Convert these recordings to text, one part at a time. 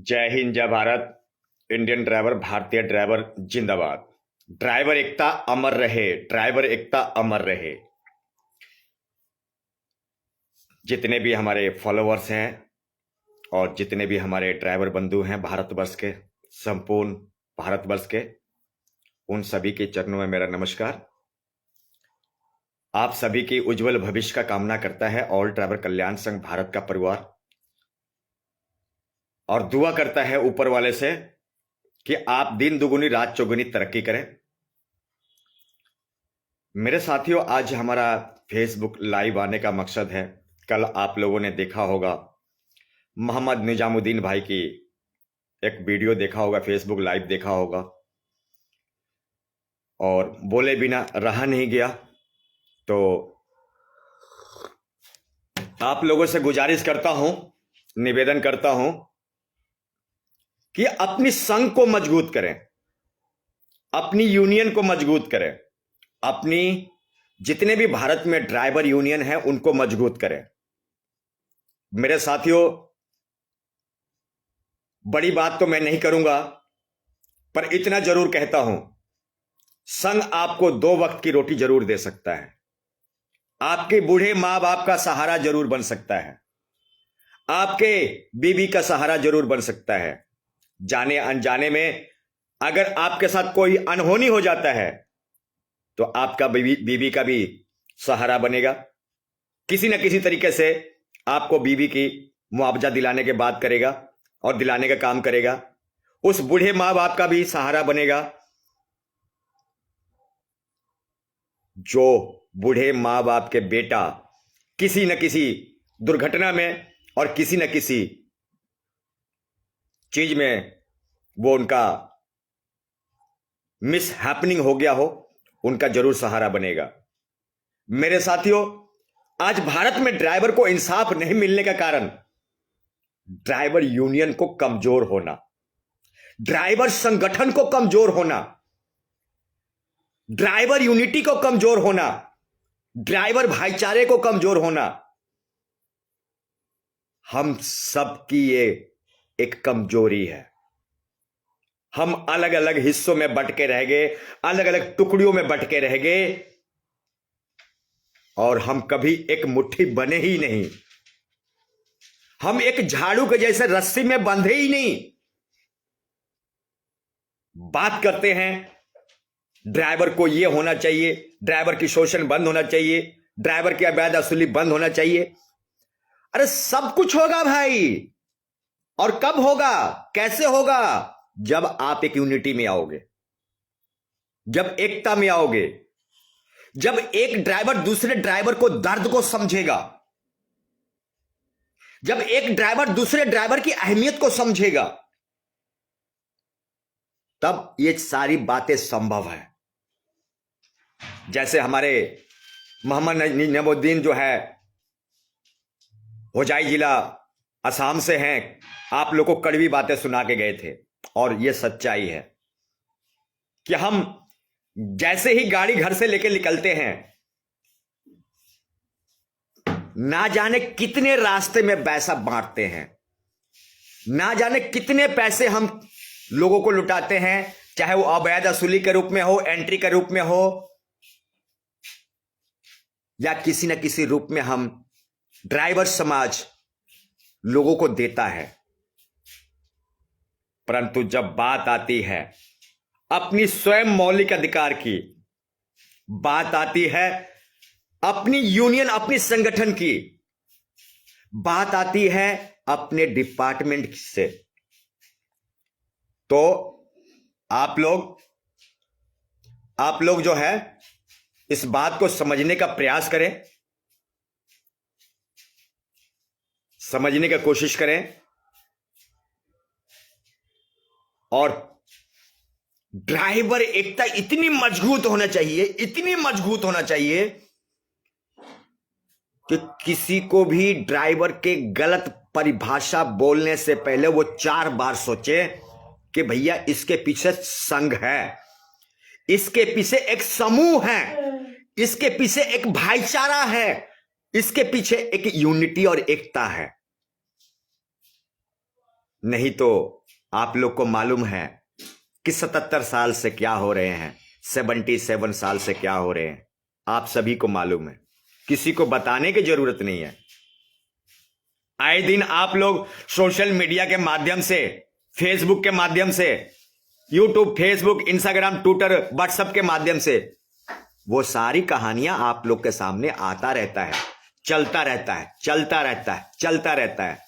जय हिंद जय Bharat. Indian driver भारतीय ड्राइवर जिंदाबाद। ड्राइवर एकता अमर रहे, ड्राइवर एकता अमर रहे। जितने भी हमारे फॉलोअर्स हैं और जितने भी हमारे ड्राइवर बंधु हैं भारतवर्ष के, संपूर्ण भारतवर्ष के, उन सभी के चरणों में मेरा नमस्कार। आप सभी की उज्जवल भविष्य का कामना करता है ऑल ड्राइवर कल्याण संघ भारत का परिवार, और दुआ करता है ऊपर वाले से कि आप दिन दुगुनी रात चौगुनी तरक्की करें। मेरे साथियों, आज हमारा फेसबुक लाइव आने का मकसद है, कल आप लोगों ने देखा होगा मोहम्मद निजामुद्दीन भाई की एक वीडियो देखा होगा, फेसबुक लाइव देखा होगा, और बोले बिना रहा नहीं गया। तो आप लोगों से गुजारिश करता हूं, निवेदन करता हूं कि अपनी संघ को मजबूत करें, अपनी यूनियन को मजबूत करें, अपनी जितने भी भारत में ड्राइवर यूनियन है उनको मजबूत करें। मेरे साथियों, बड़ी बात तो मैं नहीं करूंगा, पर इतना जरूर कहता हूं, संघ आपको 2 वक्त की रोटी जरूर दे सकता है, आपके बूढ़े मां बाप का सहारा जरूर बन सकता है, आपके बीवी का सहारा जरूर बन सकता है। जाने अनजाने में अगर आपके साथ कोई अनहोनी हो जाता है तो आपका बीवी का भी सहारा बनेगा, किसी न किसी तरीके से आपको बीवी की मुआवजा दिलाने की बात करेगा और दिलाने का काम करेगा। उस बूढ़े मां बाप का भी सहारा बनेगा, जो बूढ़े मां बाप के बेटा किसी न किसी दुर्घटना में और किसी न किसी चीज में वो उनका मिस हैपनिंग हो गया हो, उनका जरूर सहारा बनेगा। मेरे साथियों, आज भारत में ड्राइवर को इंसाफ नहीं मिलने का कारण ड्राइवर यूनियन को कमजोर होना, ड्राइवर संगठन को कमजोर होना, ड्राइवर यूनिटी को कमजोर होना, ड्राइवर भाईचारे को कमजोर होना, हम सबकी ये एक कमजोरी है। हम अलग अलग हिस्सों में बंट के रह गए, अलग अलग टुकड़ियों में बंट के रह गए, और हम कभी एक मुट्ठी बने ही नहीं। हम एक झाड़ू के जैसे रस्सी में बंधे ही नहीं। बात करते हैं ड्राइवर को ये होना चाहिए, ड्राइवर की शोषण बंद होना चाहिए, ड्राइवर की अवैध वसूली बंद होना चाहिए। अरे सब कुछ होगा भाई, और कब होगा, कैसे होगा? जब आप एक यूनिटी में आओगे, जब एकता में आओगे, जब एक ड्राइवर दूसरे ड्राइवर को दर्द को समझेगा, जब एक ड्राइवर दूसरे ड्राइवर की अहमियत को समझेगा, तब ये सारी बातें संभव है। जैसे हमारे मोहम्मद निजामुद्दीन जो है, होजाई जिला असम से हैं, आप लोगों को कड़वी बातें सुना के गए थे, और यह सच्चाई है कि हम जैसे ही गाड़ी घर से लेकर निकलते हैं, ना जाने कितने रास्ते में पैसा बांटते हैं, ना जाने कितने पैसे हम लोगों को लुटाते हैं, चाहे वो अवैध वसूली के रूप में हो, एंट्री के रूप में हो, या किसी न किसी रूप में हम ड्राइवर समाज लोगों को देता है। परंतु जब बात आती है अपनी स्वयं मौलिक अधिकार की, बात आती है अपनी यूनियन, अपनी संगठन की, बात आती है अपने डिपार्टमेंट से, तो आप लोग जो है इस बात को समझने का प्रयास करें, समझने की कोशिश करें, और ड्राइवर एकता इतनी मजबूत होना चाहिए, इतनी मजबूत होना चाहिए कि किसी को भी ड्राइवर के गलत परिभाषा बोलने से पहले वो 4 बार सोचे कि भैया इसके पीछे संघ है, इसके पीछे एक समूह है, इसके पीछे एक भाईचारा है, इसके पीछे एक यूनिटी और एकता है। नहीं तो आप लोग को मालूम है कि 77 साल से क्या हो रहे हैं, 77 साल से क्या हो रहे हैं, आप सभी को मालूम है, किसी को बताने की जरूरत नहीं है। आए दिन आप लोग सोशल मीडिया के माध्यम से, फेसबुक के माध्यम से, YouTube, Facebook, Instagram, Twitter, WhatsApp के माध्यम से वो सारी कहानियां आप लोग के सामने आता रहता है, चलता रहता है, चलता रहता है, चलता रहता है।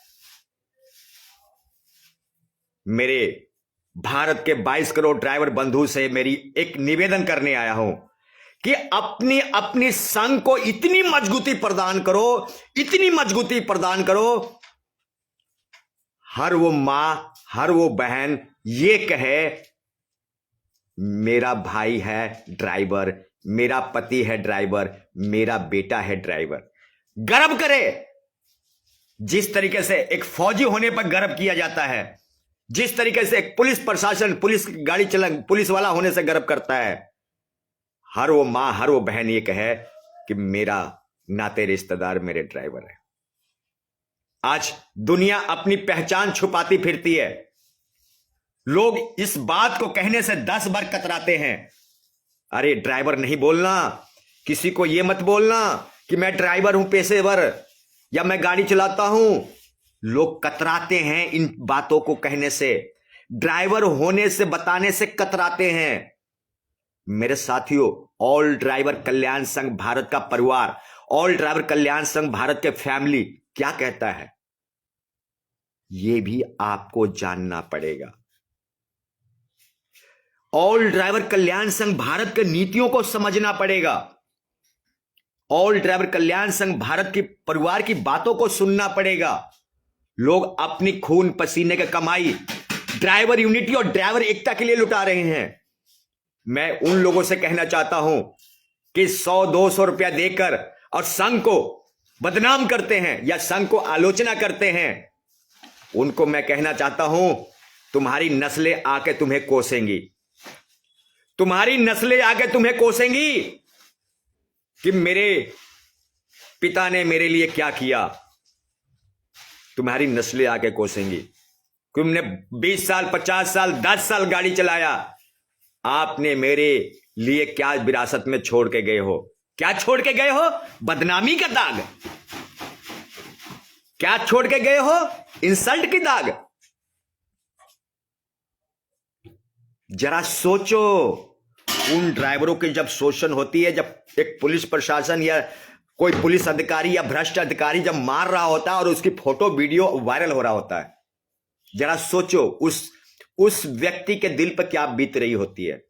मेरे भारत के 22 करोड़ ड्राइवर बंधु से मेरी एक निवेदन करने आया हूं कि अपनी अपनी संघ को इतनी मजबूती प्रदान करो, इतनी मजबूती प्रदान करो, हर वो मां, हर वो बहन ये कहे मेरा भाई है ड्राइवर, मेरा पति है ड्राइवर, मेरा बेटा है ड्राइवर। गर्व करे, जिस तरीके से एक फौजी होने पर गर्व किया जाता है, जिस तरीके से एक पुलिस प्रशासन, पुलिस गाड़ी चला, पुलिस वाला होने से गर्व करता है, हर वो मां, हर वो बहन ये कहे कि मेरा नाते रिश्तेदार मेरे ड्राइवर है। आज दुनिया अपनी पहचान छुपाती फिरती है। लोग इस बात को कहने से 10 बार कतराते हैं। अरे ड्राइवर नहीं बोलना, किसी को यह मत बोलना कि मैं ड्राइवर हूं पेशेवर या मैं गाड़ी चलाता हूं। लोग कतराते हैं इन बातों को कहने से, ड्राइवर होने से बताने से कतराते हैं। मेरे साथियों, ऑल ड्राइवर कल्याण संघ भारत का परिवार, ऑल ड्राइवर कल्याण संघ भारत के फैमिली क्या कहता है, यह भी आपको जानना पड़ेगा। ऑल ड्राइवर कल्याण संघ भारत के नीतियों को समझना पड़ेगा। ऑल ड्राइवर कल्याण संघ भारत की परिवार की बातों को सुनना पड़ेगा। लोग अपनी खून पसीने की कमाई ड्राइवर यूनिटी और ड्राइवर एकता के लिए लुटा रहे हैं। मैं उन लोगों से कहना चाहता हूं कि 100-200 रुपया देकर और संघ को बदनाम करते हैं या संघ को आलोचना करते हैं, उनको मैं कहना चाहता हूं तुम्हारी नस्लें आके तुम्हें कोसेंगी, तुम्हारी नस्लें आके तुम्हें कोसेंगी कि मेरे पिता ने मेरे लिए क्या किया। तुम्हारी नस्लें आके कोसेंगी। तुमने 20 साल, 50 साल, 10 साल गाड़ी चलाया, आपने मेरे लिए क्या विरासत में छोड़ के गए हो? क्या छोड़ के गए हो? बदनामी का दाग। क्या छोड़ के गए हो? इंसल्ट की दाग। जरा सोचो, उन ड्राइवरों की जब शोषण होती है, जब एक पुलिस प्रशासन या कोई पुलिस अधिकारी या भ्रष्ट अधिकारी जब मार रहा होता है और उसकी फोटो वीडियो वायरल हो रहा होता है, जरा सोचो उस व्यक्ति के दिल पर क्या बीत रही होती है।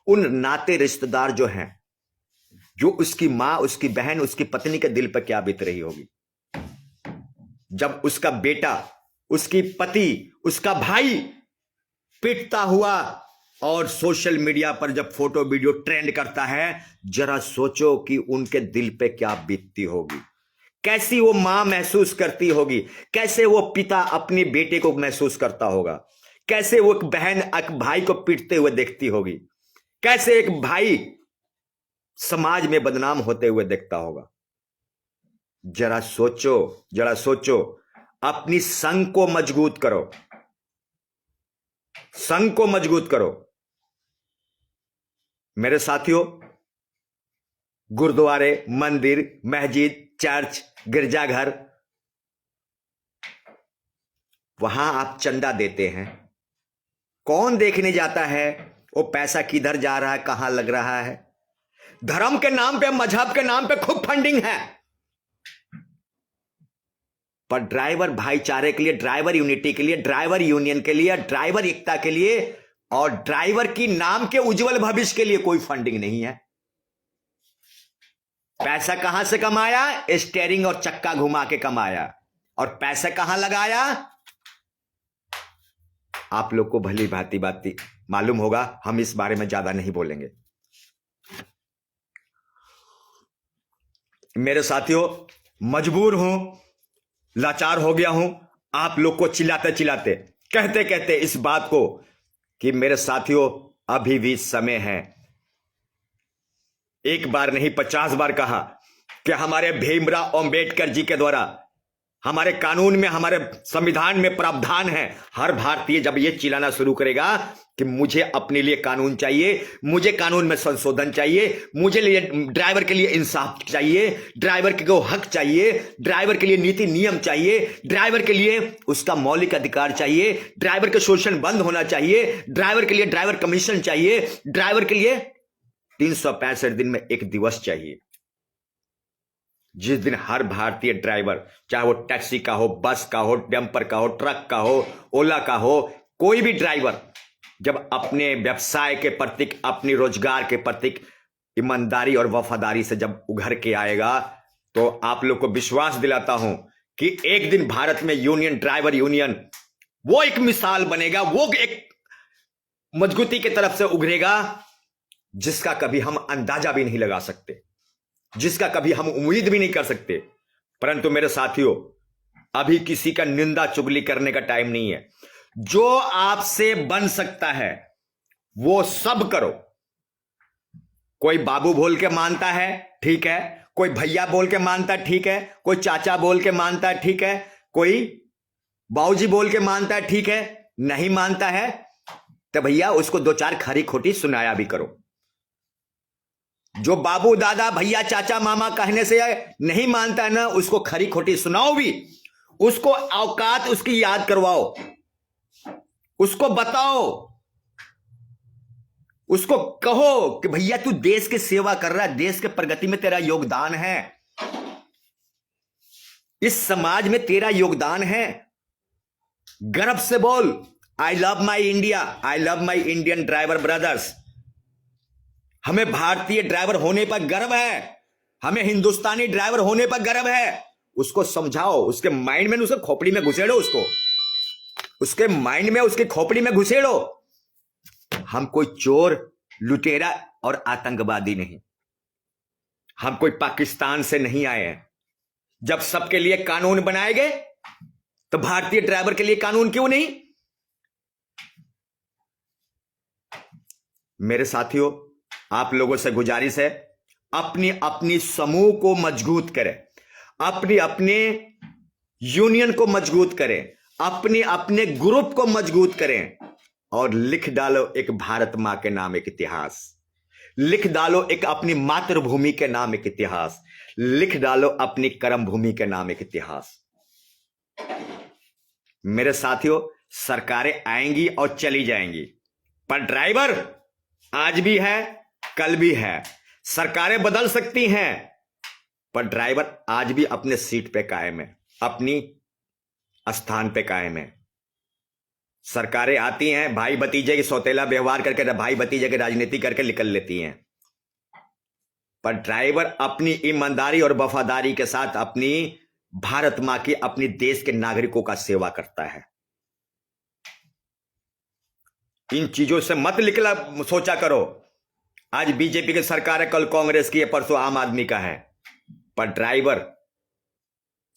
उन नाते रिश्तेदार जो हैं, जो उसकी मां, उसकी बहन, उसकी पत्नी के दिल पर क्या बीत रही होगी जब उसका बेटा, उसकी पति, उसका भाई पिटता हुआ और सोशल मीडिया पर जब फोटो वीडियो ट्रेंड करता है। जरा सोचो कि उनके दिल पे क्या बीतती होगी, कैसी वो मां महसूस करती होगी, कैसे वो पिता अपने बेटे को महसूस करता होगा, कैसे वो एक बहन एक भाई को पीटते हुए देखती होगी, कैसे एक भाई समाज में बदनाम होते हुए देखता होगा। जरा सोचो, जरा सोचो। अपनी संघ को मजबूत करो, संघ को मजबूत करो। मेरे साथियों, गुरुद्वारे, मंदिर, मस्जिद, चर्च, गिरजाघर, वहां आप चंदा देते हैं, कौन देखने जाता है वो पैसा किधर जा रहा है, कहां लग रहा है? धर्म के नाम पे, मजहब के नाम पे खूब फंडिंग है, पर ड्राइवर भाईचारे के लिए, ड्राइवर यूनिटी के लिए, ड्राइवर यूनियन के लिए, ड्राइवर एकता के लिए और ड्राइवर की नाम के उज्जवल भविष्य के लिए कोई फंडिंग नहीं है। पैसा कहां से कमाया? स्टीयरिंग और चक्का घुमा के कमाया। और पैसा कहां लगाया? आप लोग को भली भांति बात मालूम होगा, हम इस बारे में ज्यादा नहीं बोलेंगे। मेरे साथियों, मजबूर हूं, लाचार हो गया हूं आप लोग को चिल्लाते चिल्लाते, कहते कहते इस बात को कि मेरे साथियों अभी भी समय है। एक बार नहीं 50 बार कहा कि हमारे भीमराव अंबेडकर जी के द्वारा हमारे कानून में, हमारे संविधान में प्रावधान है। हर भारतीय जब ये चिल्लाना शुरू करेगा कि मुझे अपने लिए कानून चाहिए, मुझे कानून में संशोधन चाहिए, मुझे लिए ड्राइवर के लिए इंसाफ चाहिए, ड्राइवर को हक चाहिए, ड्राइवर के लिए नीति नियम चाहिए, ड्राइवर के लिए उसका मौलिक अधिकार चाहिए, ड्राइवर के शोषण बंद होना चाहिए, ड्राइवर के लिए ड्राइवर कमीशन चाहिए, ड्राइवर के लिए 365 दिन में एक दिवस चाहिए, जिस दिन हर भारतीय ड्राइवर, चाहे वो टैक्सी का हो, बस का हो, डंपर का हो, ट्रक का हो, ओला का हो, कोई भी ड्राइवर जब अपने व्यवसाय के प्रति, अपनी रोजगार के प्रति ईमानदारी और वफादारी से जब उभर के आएगा, तो आप लोग को विश्वास दिलाता हूं कि एक दिन भारत में यूनियन, ड्राइवर यूनियन वो एक मिसाल बनेगा, वो एक मजबूती की तरफ से उभरेगा जिसका कभी हम अंदाजा भी नहीं लगा सकते, जिसका कभी हम उम्मीद भी नहीं कर सकते। परंतु मेरे साथियों, अभी किसी का निंदा चुगली करने का टाइम नहीं है। जो आपसे बन सकता है वो सब करो। कोई बाबू बोल के मानता है, ठीक है, कोई भैया बोल के मानता है, ठीक है, कोई चाचा बोल के मानता है, ठीक है, कोई बाबूजी बोल के मानता है, ठीक है, नहीं मानता है तो भैया उसको दो चार खरी खोटी सुनाया भी करो। जो बाबू, दादा, भैया, चाचा, मामा कहने से नहीं मानता है ना, उसको खरी खोटी सुनाओ भी, उसको औकात उसकी याद करवाओ, उसको बताओ, उसको कहो कि भैया तू देश की सेवा कर रहा है, देश के प्रगति में तेरा योगदान है, इस समाज में तेरा योगदान है। गर्व से बोल, I love my India, I love my Indian driver brothers. हमें भारतीय ड्राइवर होने पर गर्व है, हमें हिंदुस्तानी ड्राइवर होने पर गर्व है। उसको समझाओ, उसके माइंड में, उसके खोपड़ी में घुसेड़ो, उसके माइंड में, उसके खोपड़ी में घुसेड़ो। हम कोई चोर, लुटेरा और आतंकवादी नहीं, हम कोई पाकिस्तान से नहीं आए हैं। जब सबके लिए कानून बनाए गए तो भारतीय ड्राइवर के लिए कानून क्यों नहीं? मेरे साथियों, आप लोगों से गुजारिश है, अपनी अपनी समूह को मजबूत करें, अपनी अपने यूनियन को मजबूत करें, अपने अपने ग्रुप को मजबूत करें और लिख डालो एक भारत मां के नाम एक इतिहास, लिख डालो एक अपनी मातृभूमि के नाम एक इतिहास, लिख डालो अपनी कर्म भूमि के नाम एक इतिहास। मेरे साथियों, सरकारें आएंगी और चली जाएंगी, पर ड्राइवर आज भी है, कल भी है। सरकारें बदल सकती हैं, पर ड्राइवर आज भी अपने सीट पे कायम है, अपनी स्थान पे कायम है। सरकारें आती हैं, भाई भतीजे की सौतेला व्यवहार करके, भाई भतीजे की राजनीति करके निकल लेती हैं, पर ड्राइवर अपनी ईमानदारी और वफादारी के साथ अपनी भारत मां की, अपनी देश के नागरिकों का सेवा करता है। इन चीजों से मत निकला सोचा करो। आज बीजेपी की सरकार है, कल कांग्रेस की है, परसों आम आदमी का है, पर ड्राइवर,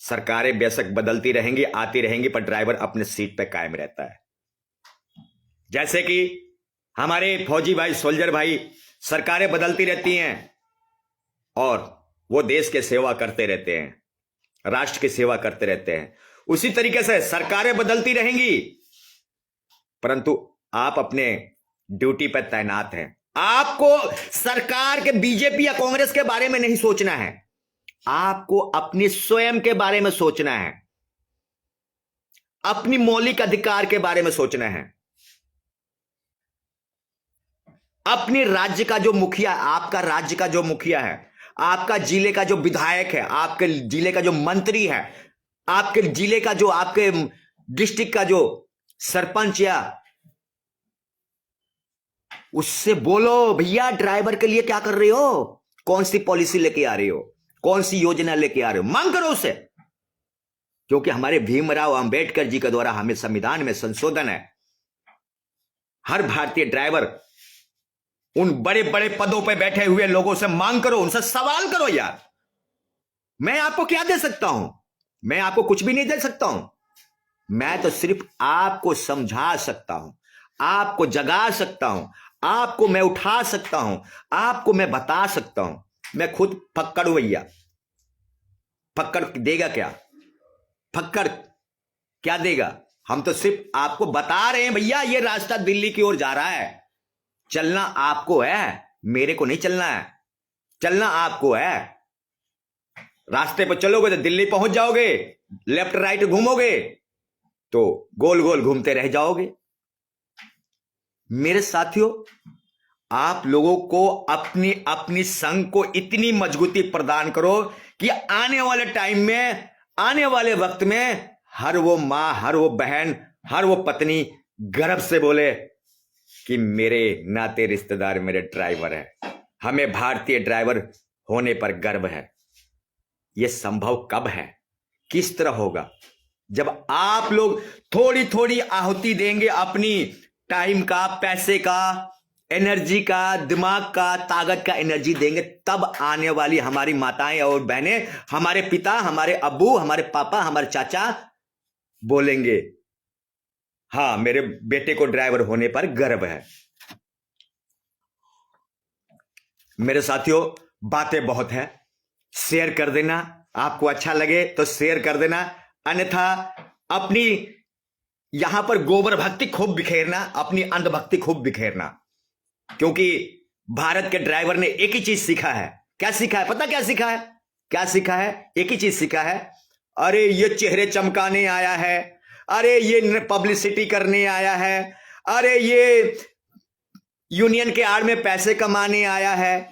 सरकारें बेशक बदलती रहेंगी, आती रहेंगी, पर ड्राइवर अपने सीट पे कायम रहता है। जैसे कि हमारे फौजी भाई, सोल्जर भाई, सरकारें बदलती रहती हैं और वो देश की सेवा करते रहते हैं, राष्ट्र की सेवा करते रहते हैं। उसी तरीके से सरकारें बदलती रहेंगी, परंतु आप अपने ड्यूटी पर तैनात हैं। आपको सरकार के, बीजेपी या कांग्रेस के बारे में नहीं सोचना है, आपको अपनी स्वयं के बारे में सोचना है, अपनी मौलिक अधिकार के बारे में सोचना है। अपने राज्य का जो मुखिया, आपका राज्य का जो मुखिया है, आपका जिले का जो विधायक है, आपके जिले का जो मंत्री है, आपके जिले का जो, आपके डिस्ट्रिक्ट का जो सरपंच, या उससे बोलो, भैया ड्राइवर के लिए क्या कर रहे हो, कौन सी पॉलिसी लेके आ रहे हो, कौन सी योजना लेके आ रहे हो, मांग करो उससे। क्योंकि हमारे भीमराव अंबेडकर जी के द्वारा हमें संविधान में संशोधन है। हर भारतीय ड्राइवर उन बड़े बड़े पदों पर बैठे हुए लोगों से मांग करो, उनसे सवाल करो। यार, मैं आपको क्या दे सकता हूं? मैं आपको कुछ भी नहीं दे सकता हूं। मैं तो सिर्फ आपको समझा सकता हूं, आपको जगा सकता हूं, आपको मैं उठा सकता हूं, आपको मैं बता सकता हूं। मैं खुद फक्कड़ भैया, फक्कड़ देगा क्या? फक्कड़ क्या देगा? हम तो सिर्फ आपको बता रहे हैं भैया ये रास्ता दिल्ली की ओर जा रहा है। चलना आपको है, मेरे को नहीं चलना है। चलना आपको है। रास्ते पर चलोगे तो दिल्ली पहुंच जाओगे, लेफ्ट राइट घूमोगे तो गोल गोल घूमते रह जाओगे। मेरे साथियों, आप लोगों को अपनी अपनी संघ को इतनी मजबूती प्रदान करो कि आने वाले टाइम में, आने वाले वक्त में हर वो मां, हर वो बहन, हर वो पत्नी गर्व से बोले कि मेरे नाते रिश्तेदार मेरे ड्राइवर है, हमें भारतीय ड्राइवर होने पर गर्व है। यह संभव कब है, किस तरह होगा? जब आप लोग थोड़ी थोड़ी आहुति देंगे, अपनी टाइम का, पैसे का, एनर्जी का, दिमाग का, ताकत का एनर्जी देंगे, तब आने वाली हमारी माताएं और बहनें, हमारे पिता, हमारे अब्बू, हमारे पापा, हमारे चाचा बोलेंगे हाँ मेरे बेटे को ड्राइवर होने पर गर्व है। मेरे साथियों, बातें बहुत है, शेयर कर देना। आपको अच्छा लगे तो शेयर कर देना, अन्यथा अपनी यहां पर गोबर भक्ति खूब बिखेरना, अपनी अंधभक्ति खूब बिखेरना। क्योंकि भारत के ड्राइवर ने एक ही चीज सीखा है। क्या सीखा है? पता क्या सीखा है? क्या सीखा है? एक ही चीज सीखा है, अरे ये चेहरे चमकाने आया है, अरे ये पब्लिसिटी करने आया है, अरे ये यूनियन के आड़ में पैसे कमाने आया है।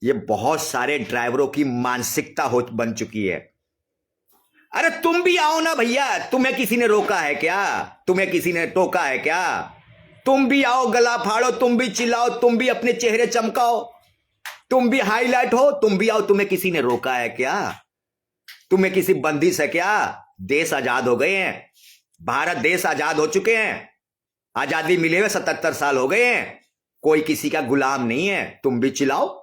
ये बहुत सारे ड्राइवरों की मानसिकता बन चुकी है। अरे तुम भी आओ ना भैया, तुम्हें किसी ने रोका है क्या? तुम्हें किसी ने टोका है क्या? तुम भी आओ, गला फाड़ो, तुम भी चिल्लाओ, तुम भी अपने चेहरे चमकाओ, तुम भी हाईलाइट हो, तुम भी आओ। तुम्हें किसी ने रोका है क्या? तुम्हें किसी बंदिश है क्या? देश आजाद हो गए हैं, भारत देश आजाद हो चुके हैं, आजादी मिले हुए 77 साल हो गए हैं, कोई किसी का गुलाम नहीं है। तुम भी चिल्लाओ,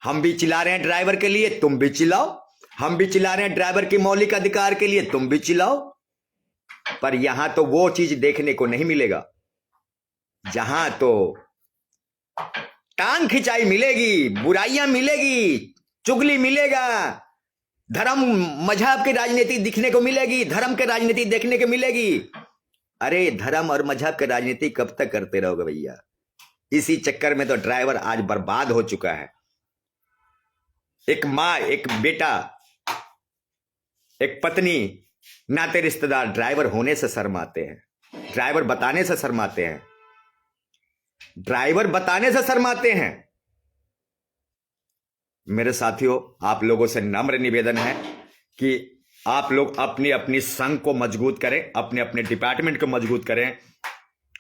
हम भी चिल्ला रहे हैं ड्राइवर के लिए, तुम भी चिल्लाओ, हम भी चिल्ला रहे हैं ड्राइवर के मौलिक अधिकार के लिए, तुम भी चिल्लाओ। पर यहां तो वो चीज देखने को नहीं मिलेगा, जहां तो टांग खिंचाई मिलेगी, बुराइयां मिलेगी, चुगली मिलेगा, धर्म मजहब की राजनीति दिखने को मिलेगी, धर्म की राजनीति देखने को मिलेगी। अरे धर्म और मजहब की राजनीति कब तक करते रहोगे भैया? इसी चक्कर में तो ड्राइवर आज बर्बाद हो चुका है। एक माँ, एक बेटा, एक पत्नी, नाते रिश्तेदार ड्राइवर होने से शर्माते हैं, ड्राइवर बताने से शर्माते हैं, ड्राइवर बताने से शर्माते हैं। मेरे साथियों, आप लोगों से नम्र निवेदन है कि आप लोग अपनी अपनी संघ को मजबूत करें, अपने अपने डिपार्टमेंट को मजबूत करें।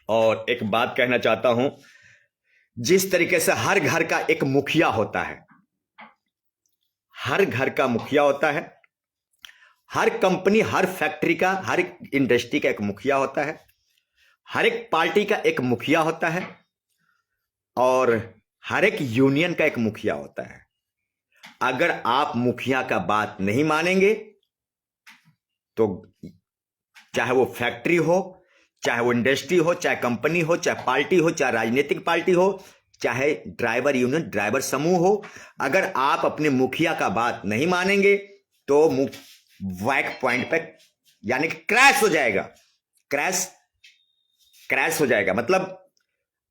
और एक बात कहना चाहता हूं, जिस तरीके से हर घर का एक मुखिया होता है, हर घर का मुखिया होता है, हर कंपनी, हर फैक्ट्री का, हर इंडस्ट्री का एक मुखिया होता है, हर एक पार्टी का एक मुखिया होता है, और हर एक यूनियन का एक मुखिया होता है। अगर आप मुखिया का बात नहीं मानेंगे तो चाहे वो फैक्ट्री हो, चाहे वो इंडस्ट्री हो, चाहे कंपनी हो, चाहे पार्टी हो, चाहे राजनीतिक पार्टी हो, चाहे ड्राइवर यूनियन, ड्राइवर समूह हो, अगर आप अपने मुखिया का बात नहीं मानेंगे तो वैक पॉइंट पे यानी कि क्रैश हो जाएगा। क्रैश हो जाएगा मतलब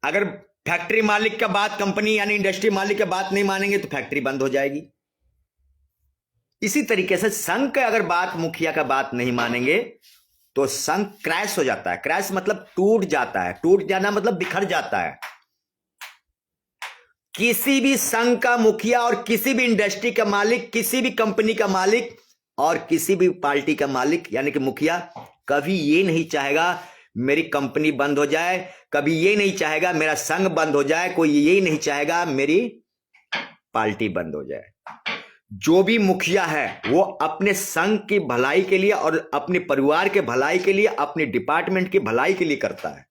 अगर फैक्ट्री मालिक का बात, कंपनी यानी इंडस्ट्री मालिक का बात नहीं मानेंगे तो फैक्ट्री बंद हो जाएगी। इसी तरीके से संघ का अगर बात, मुखिया का बात नहीं मानेंगे तो संघ क्रैश हो जाता है। क्रैश मतलब टूट जाता है, टूट जाना मतलब बिखर जाता है। किसी भी संघ का मुखिया और किसी भी इंडस्ट्री का मालिक, किसी भी कंपनी का मालिक और किसी भी पार्टी का मालिक यानी कि मुखिया कभी ये नहीं चाहेगा मेरी कंपनी बंद हो जाए, कभी ये नहीं चाहेगा मेरा संघ बंद हो जाए, कोई ये नहीं चाहेगा मेरी पार्टी बंद हो जाए। जो भी मुखिया है वो अपने संघ की भलाई के लिए और अपने परिवार के भलाई के लिए, अपने डिपार्टमेंट की भलाई के लिए करता है।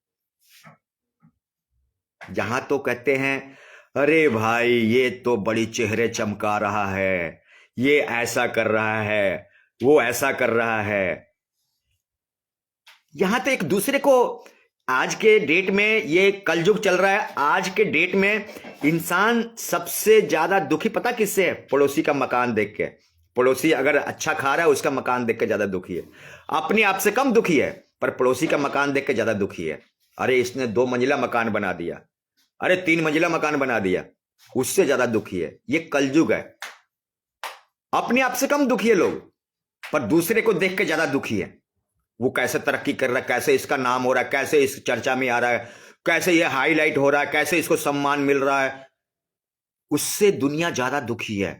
जहां तो कहते हैं अरे भाई ये तो बड़ी चेहरे चमका रहा है, ये ऐसा कर रहा है, वो ऐसा कर रहा है। यहां तो एक दूसरे को, आज के डेट में ये कलयुग चल रहा है, आज के डेट में इंसान सबसे ज्यादा दुखी पता किससे है? पड़ोसी का मकान देख के, पड़ोसी अगर अच्छा खा रहा है उसका मकान देख के ज्यादा दुखी है, अपने आप से कम दुखी है पर पड़ोसी का मकान देख के ज्यादा दुखी है। अरे इसने 2 मंजिला मकान बना दिया, अरे 3 मंजिला मकान बना दिया, उससे ज्यादा दुखी है। ये कलयुग है। अपने आप से कम दुखी है लोग, पर दूसरे को देख के ज्यादा दुखी है। वो कैसे तरक्की कर रहा है, कैसे इसका नाम हो रहा है, कैसे इस चर्चा में आ रहा है, कैसे ये हाईलाइट हो रहा है, कैसे इसको सम्मान मिल रहा है, उससे दुनिया ज्यादा दुखी है।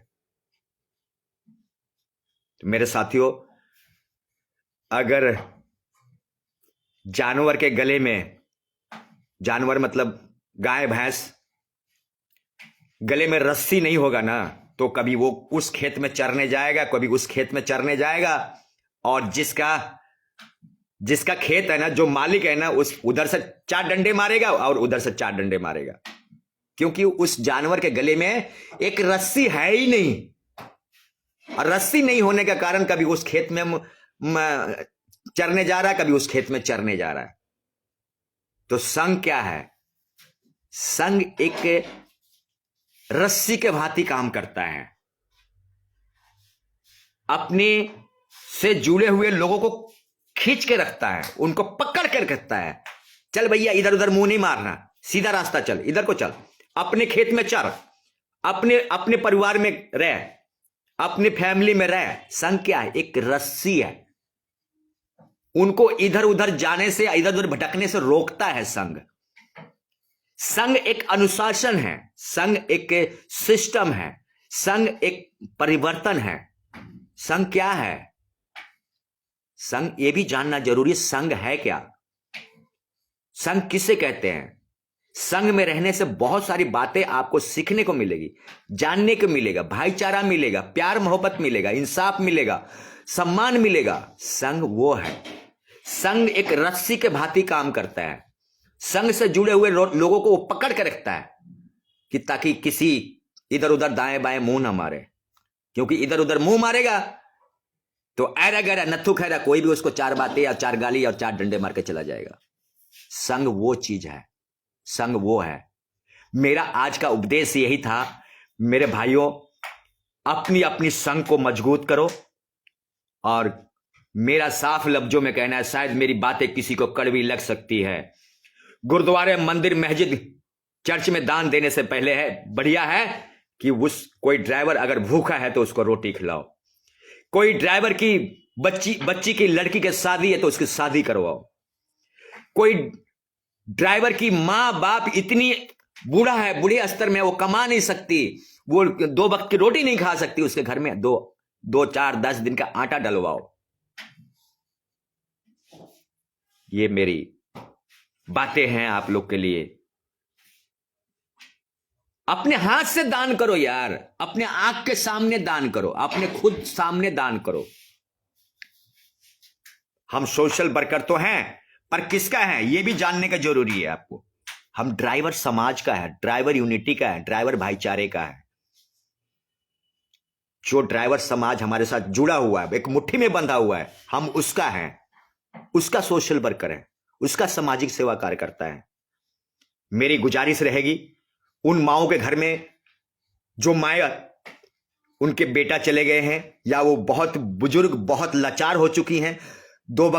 तो मेरे साथियों, अगर जानवर के गले में, जानवर मतलब गाय भैंस, गले में रस्सी नहीं होगा ना, तो कभी वो उस खेत में चरने जाएगा, कभी उस खेत में चरने जाएगा, और जिसका खेत है ना, जो मालिक है ना, उस उधर से 4 डंडे मारेगा और उधर से 4 डंडे मारेगा, क्योंकि उस जानवर के गले में एक रस्सी है ही नहीं। और रस्सी नहीं होने का कारण कभी उस खेत में चरने जा रहा है, कभी उस खेत में चरने जा रहा है। तो संघ क्या है? संघ एक रस्सी के भांति काम करता है। अपने से जुड़े हुए लोगों को खींच के रखता है, उनको पकड़ कर रखता है। चल भैया, इधर उधर मुंह नहीं मारना, सीधा रास्ता चल, इधर को चल, अपने खेत में चल, अपने परिवार में रह, अपने फैमिली में रह। संघ क्या है? एक रस्सी है, उनको इधर उधर जाने से, इधर उधर भटकने से रोकता है संघ। संघ एक अनुशासन है, संघ एक सिस्टम है, संघ एक परिवर्तन है। संघ क्या है? संघ ये भी जानना जरूरी है, संघ है क्या? संघ किसे कहते हैं? संघ में रहने से बहुत सारी बातें आपको सीखने को मिलेगी, जानने को मिलेगा, भाईचारा मिलेगा, प्यार मोहब्बत मिलेगा, इंसाफ मिलेगा, सम्मान मिलेगा। संघ वो है। संघ एक रस्सी के भांति काम करता है। संघ से जुड़े हुए लोगों को वो पकड़ के रखता है कि ताकि किसी इधर उधर दाएं बाएं मुंह ना मारे, क्योंकि इधर उधर मुंह मारेगा तो ऐरा गैरा नत्थु खैरा कोई भी उसको 4 बातें या 4 गाली और 4 डंडे मार के चला जाएगा। संघ वो चीज है, संघ वो है। मेरा आज का उपदेश यही था, मेरे भाइयों, अपनी अपनी संघ को मजबूत करो। और मेरा साफ लफ्जों में कहना है, शायद मेरी बातें किसी को कड़वी लग सकती है, गुरुद्वारे, मंदिर, मस्जिद, चर्च में दान देने से पहले है बढ़िया है कि कोई ड्राइवर अगर भूखा है तो उसको रोटी खिलाओ, कोई ड्राइवर की बच्ची की लड़की की शादी है तो उसकी शादी करवाओ, कोई ड्राइवर की मां बाप इतनी बूढ़ा है, बूढ़े स्तर में, वो कमा नहीं सकती, वो 2 वक्त की रोटी नहीं खा सकती, उसके घर में 2 4 10 दिन का आटा डलवाओ। ये मेरी बातें हैं आप लोग के लिए। अपने हाथ से दान करो यार, अपने आंख के सामने दान करो, अपने खुद सामने दान करो। हम सोशल वर्कर तो हैं, पर किसका है ये भी जानने का जरूरी है आपको। हम ड्राइवर समाज का है, ड्राइवर यूनिटी का है, ड्राइवर भाईचारे का है। जो ड्राइवर समाज हमारे साथ जुड़ा हुआ है, एक मुट्ठी में बंधा हुआ है, हम उसका है, उसका सोशल वर्कर है, उसका सामाजिक सेवा कार्य करता है। मेरी गुजारिश रहेगी उन माओं के घर में जो माया उनके बेटा चले गए हैं, या वो बहुत बुजुर्ग, बहुत लाचार हो चुकी हैं, 2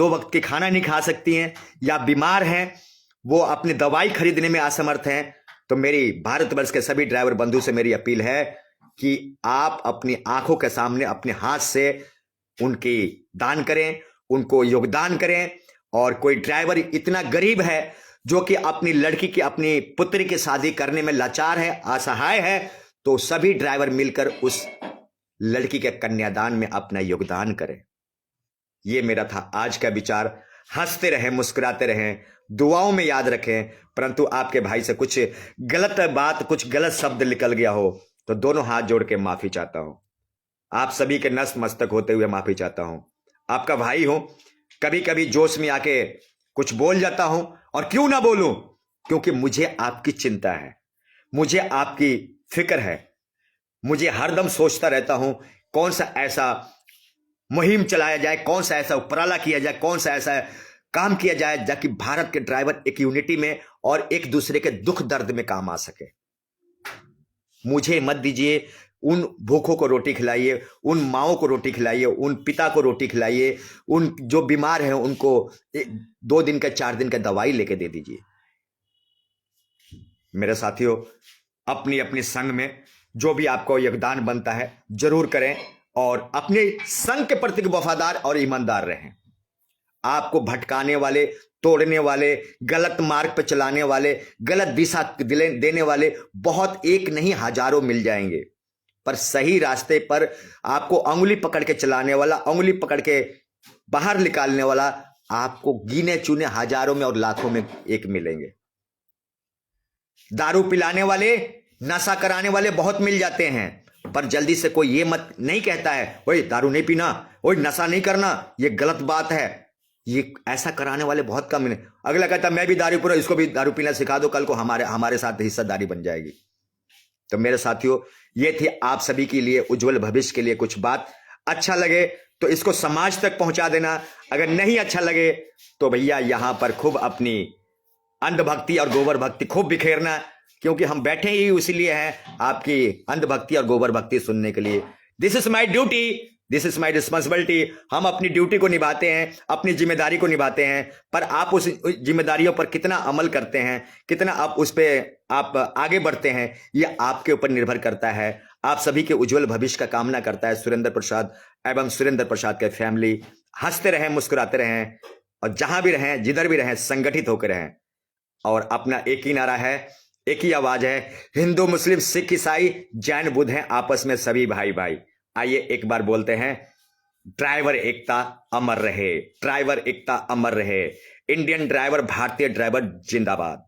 वक्त की खाना नहीं खा सकती हैं, या बीमार हैं, वो अपनी दवाई खरीदने में असमर्थ हैं, तो मेरी भारतवर्ष के सभी ड्राइवर बंधु से मेरी अपील है कि आप अपनी आंखों के सामने अपने हाथ से उनकी दान करें, उनको योगदान करें। और कोई ड्राइवर इतना गरीब है जो कि अपनी लड़की की, अपनी पुत्री की शादी करने में लाचार है, असहाय है, तो सभी ड्राइवर मिलकर उस लड़की के कन्यादान में अपना योगदान करें। ये मेरा था आज का विचार। हंसते रहें, मुस्कुराते रहें, दुआओं में याद रखें। परंतु आपके भाई से कुछ गलत बात, कुछ गलत शब्द निकल गया हो तो दोनों हाथ जोड़ के माफी चाहता हूं। आप सभी के नस मस्तक होते हुए माफी चाहता हूं। आपका भाई हूं, कभी कभी जोश में आके कुछ बोल जाता हूं, और क्यों ना बोलूं, क्योंकि मुझे आपकी चिंता है, मुझे आपकी फिक्र है। मुझे हरदम सोचता रहता हूं कौन सा ऐसा मुहिम चलाया जाए, कौन सा ऐसा उपराला किया जाए, कौन सा ऐसा काम किया जाए ताकि भारत के ड्राइवर एक यूनिटी में और एक दूसरे के दुख दर्द में काम आ सके। मुझे मत दीजिए उन भूखों को रोटी खिलाइए, उन माओं को रोटी खिलाइए, उन पिता को रोटी खिलाइए, उन जो बीमार हैं उनको 2 दिन का 4 दिन का दवाई लेके दे दीजिए। मेरे साथियों, अपनी अपनी संघ में जो भी आपको योगदान बनता है जरूर करें और अपने संघ के प्रति वफादार और ईमानदार रहें। आपको भटकाने वाले, तोड़ने वाले, गलत मार्ग पर चलाने वाले, गलत दिशा देने वाले बहुत एक नहीं हजारों मिल जाएंगे, पर सही रास्ते पर आपको अंगुली पकड़ के चलाने वाला, अंगुली पकड़ के बाहर निकालने वाला आपको गिने चुने हजारों में और लाखों में एक मिलेंगे। दारू पिलाने वाले, नशा कराने वाले बहुत मिल जाते हैं, पर जल्दी से कोई ये मत नहीं कहता है ओए दारू नहीं पीना, ओए नशा नहीं करना, ये गलत बात है। ये ऐसा कराने वाले बहुत कम हैं। अगला कहता मैं भी दारू पीना, इसको भी दारू पीना सिखा दो, कल को हमारे साथ हिस्सेदारी बन जाएगी। तो मेरे साथियों, ये थी आप सभी के लिए उज्जवल भविष्य के लिए कुछ बात। अच्छा लगे तो इसको समाज तक पहुंचा देना, अगर नहीं अच्छा लगे तो भैया यहां पर खूब अपनी अंधभक्ति और गोबर भक्ति खूब बिखेरना, क्योंकि हम बैठे ही इसीलिए हैं आपकी अंधभक्ति और गोबर भक्ति सुनने के लिए। This is my duty, this is my responsibility. हम अपनी ड्यूटी को निभाते हैं, अपनी जिम्मेदारी को निभाते हैं, पर आप उस जिम्मेदारियों पर कितना अमल करते हैं, कितना आप उस पर आप आगे बढ़ते हैं, यह आपके ऊपर निर्भर करता है। आप सभी के उज्जवल भविष्य का कामना करता है सुरेंद्र प्रसाद एवं सुरेंद्र प्रसाद के फैमिली। हंसते रहें, मुस्कुराते रहें और जहां भी रहें, जिधर भी रहें, संगठित होकर रहें। और अपना एक ही नारा है, एक ही आवाज है, हिंदू मुस्लिम सिख ईसाई जैन बुद्ध हैं आपस में सभी भाई भाई। आइए एक बार बोलते हैं, ड्राइवर एकता अमर रहे, ड्राइवर एकता अमर रहे, इंडियन ड्राइवर, भारतीय ड्राइवर जिंदाबाद।